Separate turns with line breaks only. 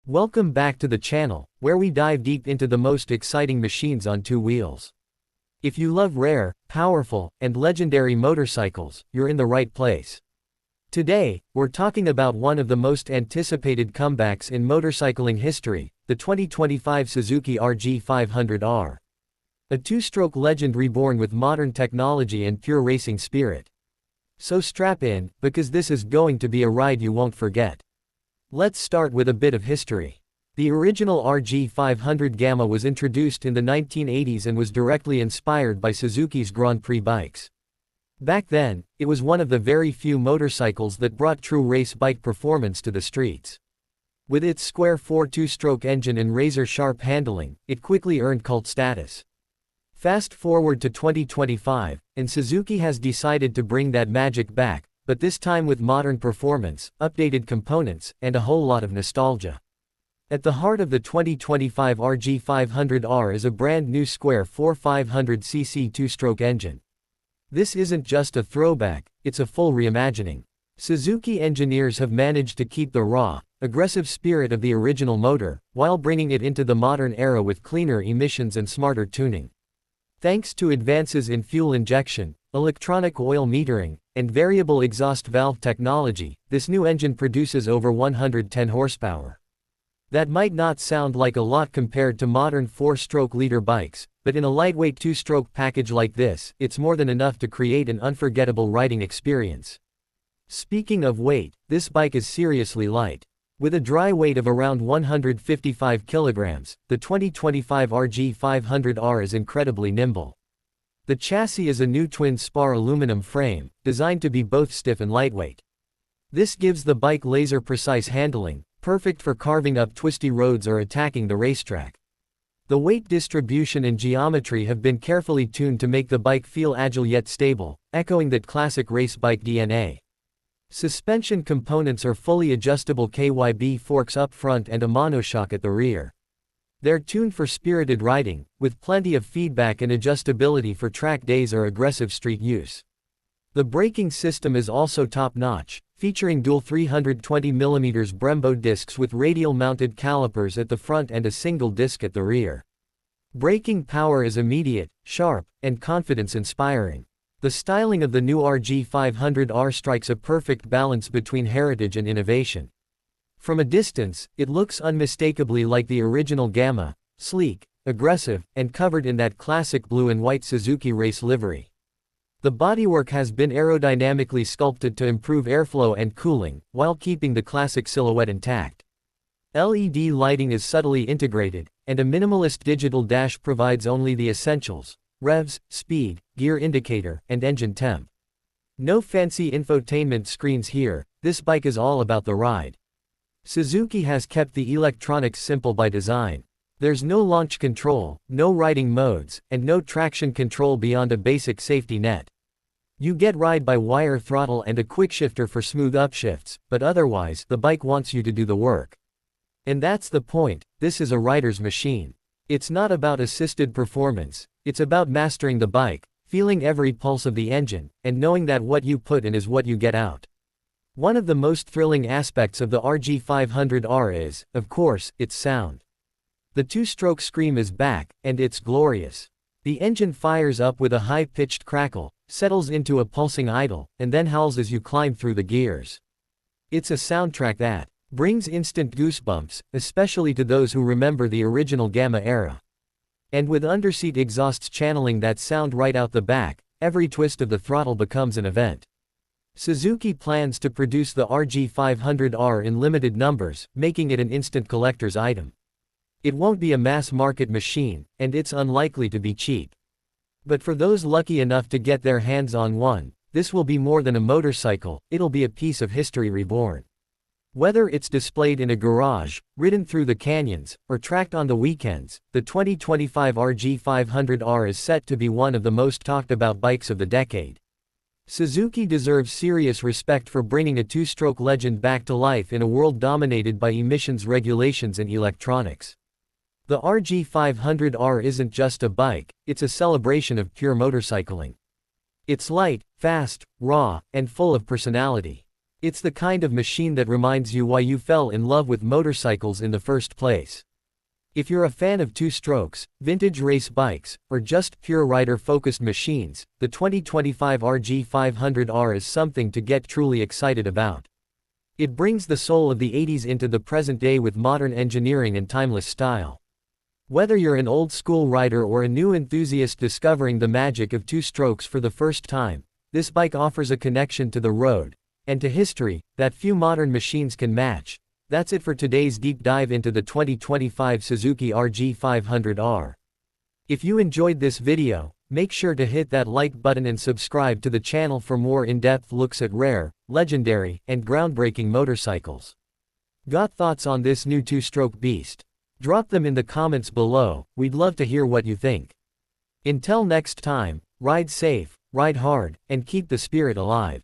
Welcome back to the channel, where we dive deep into the most exciting machines on two wheels. If you love rare, powerful, and legendary motorcycles, you're in the right place. Today, we're talking about one of the most anticipated comebacks in motorcycling history, the 2025 Suzuki RG 500R. A two-stroke legend reborn with modern technology and pure racing spirit. So strap in, because this is going to be a ride you won't forget. Let's start with a bit of history. The original RG 500 Gamma was introduced in the 1980s and was directly inspired by Suzuki's Grand Prix bikes. Back then, it was one of the very few motorcycles that brought true race bike performance to the streets. With its square 4 two-stroke engine and razor-sharp handling, it quickly earned cult status. Fast forward to 2025, and Suzuki has decided to bring that magic back, but this time with modern performance, updated components, and a whole lot of nostalgia. At the heart of the 2025 RG 500R is a brand new square 4 500cc two-stroke engine. This isn't just a throwback, it's a full reimagining. Suzuki engineers have managed to keep the raw, aggressive spirit of the original motor, while bringing it into the modern era with cleaner emissions and smarter tuning. Thanks to advances in fuel injection, electronic oil metering, and variable exhaust valve technology, this new engine produces over 110 horsepower. That might not sound like a lot compared to modern 4-stroke liter bikes, but in a lightweight 2-stroke package like this, it's more than enough to create an unforgettable riding experience. Speaking of weight, this bike is seriously light. With a dry weight of around 155 kilograms, the 2025 RG 500R is incredibly nimble. The chassis is a new twin-spar aluminum frame, designed to be both stiff and lightweight. This gives the bike laser-precise handling, perfect for carving up twisty roads or attacking the racetrack. The weight distribution and geometry have been carefully tuned to make the bike feel agile yet stable, echoing that classic race bike DNA. Suspension components are fully adjustable KYB forks up front and a monoshock at the rear. They're tuned for spirited riding, with plenty of feedback and adjustability for track days or aggressive street use. The braking system is also top-notch, featuring dual 320mm Brembo discs with radial-mounted calipers at the front and a single disc at the rear. Braking power is immediate, sharp, and confidence-inspiring. The styling of the new RG 500R strikes a perfect balance between heritage and innovation. From a distance, it looks unmistakably like the original Gamma, sleek, aggressive, and covered in that classic blue and white Suzuki race livery. The bodywork has been aerodynamically sculpted to improve airflow and cooling, while keeping the classic silhouette intact. LED lighting is subtly integrated, and a minimalist digital dash provides only the essentials: revs, speed, gear indicator, and engine temp. No fancy infotainment screens here, this bike is all about the ride. Suzuki has kept the electronics simple by design. There's no launch control, no riding modes, and no traction control beyond a basic safety net. You get ride-by-wire throttle and a quickshifter for smooth upshifts, but otherwise, the bike wants you to do the work. And that's the point, this is a rider's machine. It's not about assisted performance, it's about mastering the bike, feeling every pulse of the engine, and knowing that what you put in is what you get out. One of the most thrilling aspects of the RG 500R is, of course, its sound. The two-stroke scream is back, and it's glorious. The engine fires up with a high-pitched crackle, settles into a pulsing idle, and then howls as you climb through the gears. It's a soundtrack that brings instant goosebumps, especially to those who remember the original Gamma era. And with underseat exhausts channeling that sound right out the back, every twist of the throttle becomes an event. Suzuki plans to produce the RG 500R in limited numbers, making it an instant collector's item. It won't be a mass-market machine, and it's unlikely to be cheap. But for those lucky enough to get their hands on one, this will be more than a motorcycle, it'll be a piece of history reborn. Whether it's displayed in a garage, ridden through the canyons, or tracked on the weekends, the 2025 RG 500R is set to be one of the most talked about bikes of the decade. Suzuki deserves serious respect for bringing a two-stroke legend back to life in a world dominated by emissions regulations and electronics. The RG 500R isn't just a bike, it's a celebration of pure motorcycling. It's light, fast, raw, and full of personality. It's the kind of machine that reminds you why you fell in love with motorcycles in the first place. If you're a fan of two-strokes, vintage race bikes, or just pure rider-focused machines, the 2025 RG500R is something to get truly excited about. It brings the soul of the 80s into the present day with modern engineering and timeless style. Whether you're an old-school rider or a new enthusiast discovering the magic of two strokes for the first time, this bike offers a connection to the road and to history that few modern machines can match. That's it for today's deep dive into the 2025 Suzuki RG500R. If you enjoyed this video, make sure to hit that like button and subscribe to the channel for more in-depth looks at rare, legendary, and groundbreaking motorcycles. Got thoughts on this new two-stroke beast? Drop them in the comments below, we'd love to hear what you think. Until next time, ride safe, ride hard, and keep the spirit alive.